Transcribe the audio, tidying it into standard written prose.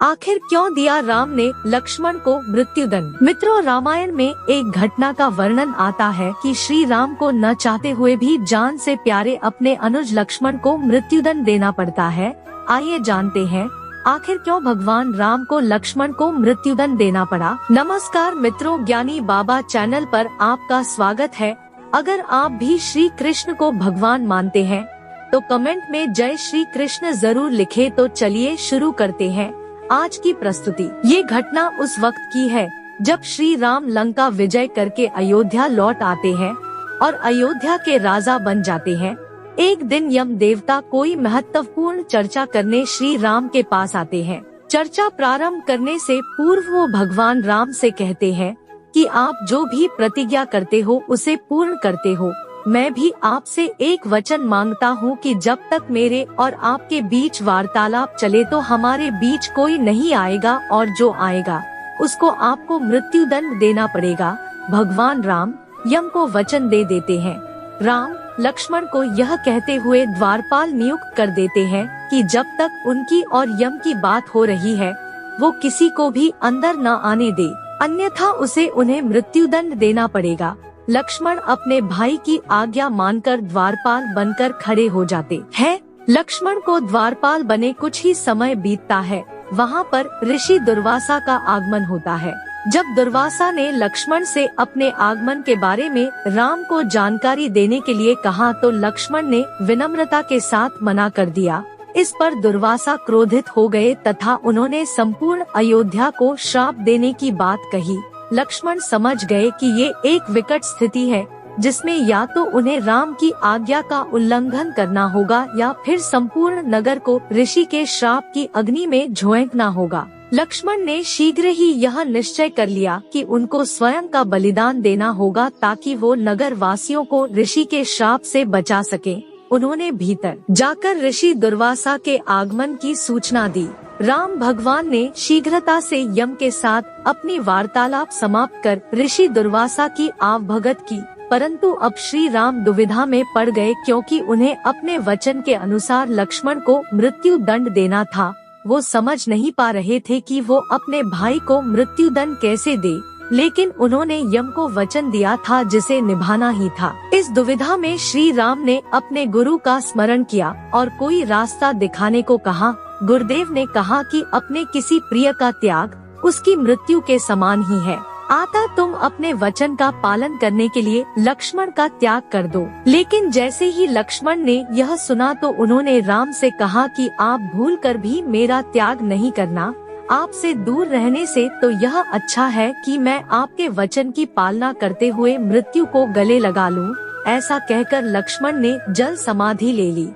आखिर क्यों दिया राम ने लक्ष्मण को मृत्युदंड? मित्रों, रामायण में एक घटना का वर्णन आता है कि श्री राम को न चाहते हुए भी जान से प्यारे अपने अनुज लक्ष्मण को मृत्युदंड देना पड़ता है। आइए जानते हैं आखिर क्यों भगवान राम को लक्ष्मण को मृत्युदंड देना पड़ा। नमस्कार मित्रों, ज्ञानी बाबा चैनल पर आपका स्वागत है। अगर आप भी श्री कृष्ण को भगवान मानते हैं तो कमेंट में जय श्री कृष्ण जरूर लिखे। तो चलिए शुरू करते हैं आज की प्रस्तुति। ये घटना उस वक्त की है जब श्री राम लंका विजय करके अयोध्या लौट आते हैं और अयोध्या के राजा बन जाते हैं। एक दिन यम देवता कोई महत्वपूर्ण चर्चा करने श्री राम के पास आते हैं। चर्चा प्रारंभ करने से पूर्व वो भगवान राम से कहते हैं कि आप जो भी प्रतिज्ञा करते हो उसे पूर्ण करते हो। मैं भी आपसे एक वचन मांगता हूँ कि जब तक मेरे और आपके बीच वार्तालाप चले तो हमारे बीच कोई नहीं आएगा और जो आएगा उसको आपको मृत्युदंड देना पड़ेगा। भगवान राम यम को वचन दे देते हैं। राम लक्ष्मण को यह कहते हुए द्वारपाल नियुक्त कर देते हैं कि जब तक उनकी और यम की बात हो रही है वो किसी को भी अंदर न आने दे, अन्यथा उसे उन्हें मृत्युदंड देना पड़ेगा। लक्ष्मण अपने भाई की आज्ञा मानकर द्वारपाल बनकर खड़े हो जाते हैं। लक्ष्मण को द्वारपाल बने कुछ ही समय बीतता है। वहाँ पर ऋषि दुर्वासा का आगमन होता है। जब दुर्वासा ने लक्ष्मण से अपने आगमन के बारे में राम को जानकारी देने के लिए कहा तो लक्ष्मण ने विनम्रता के साथ मना कर दिया। इस पर दुर्वासा क्रोधित हो गए तथा उन्होंने संपूर्ण अयोध्या को श्राप देने की बात कही। लक्ष्मण समझ गए कि ये एक विकट स्थिति है जिसमें या तो उन्हें राम की आज्ञा का उल्लंघन करना होगा या फिर संपूर्ण नगर को ऋषि के श्राप की अग्नि में झोंकना होगा। लक्ष्मण ने शीघ्र ही यह निश्चय कर लिया कि उनको स्वयं का बलिदान देना होगा ताकि वो नगर वासियों को ऋषि के श्राप से बचा सके। उन्होंने भीतर जाकर ऋषि दुर्वासा के आगमन की सूचना दी। राम भगवान ने शीघ्रता से यम के साथ अपनी वार्तालाप समाप्त कर ऋषि दुर्वासा की आवभगत की, परंतु अब श्री राम दुविधा में पड़ गए क्योंकि उन्हें अपने वचन के अनुसार लक्ष्मण को मृत्यु दंड देना था। वो समझ नहीं पा रहे थे कि वो अपने भाई को मृत्यु दंड कैसे दे, लेकिन उन्होंने यम को वचन दिया था जिसे निभाना ही था। इस दुविधा में श्री राम ने अपने गुरु का स्मरण किया और कोई रास्ता दिखाने को कहा। गुरुदेव ने कहा कि अपने किसी प्रिय का त्याग उसकी मृत्यु के समान ही है। आता तुम अपने वचन का पालन करने के लिए लक्ष्मण का त्याग कर दो। लेकिन जैसे ही लक्ष्मण ने यह सुना तो उन्होंने राम से कहा कि आप भूलकर भी मेरा त्याग नहीं करना। आपसे दूर रहने से तो यह अच्छा है कि मैं आपके वचन की पालना करते हुए मृत्यु को गले लगा लूं। ऐसा कहकर लक्ष्मण ने जल समाधि ले ली।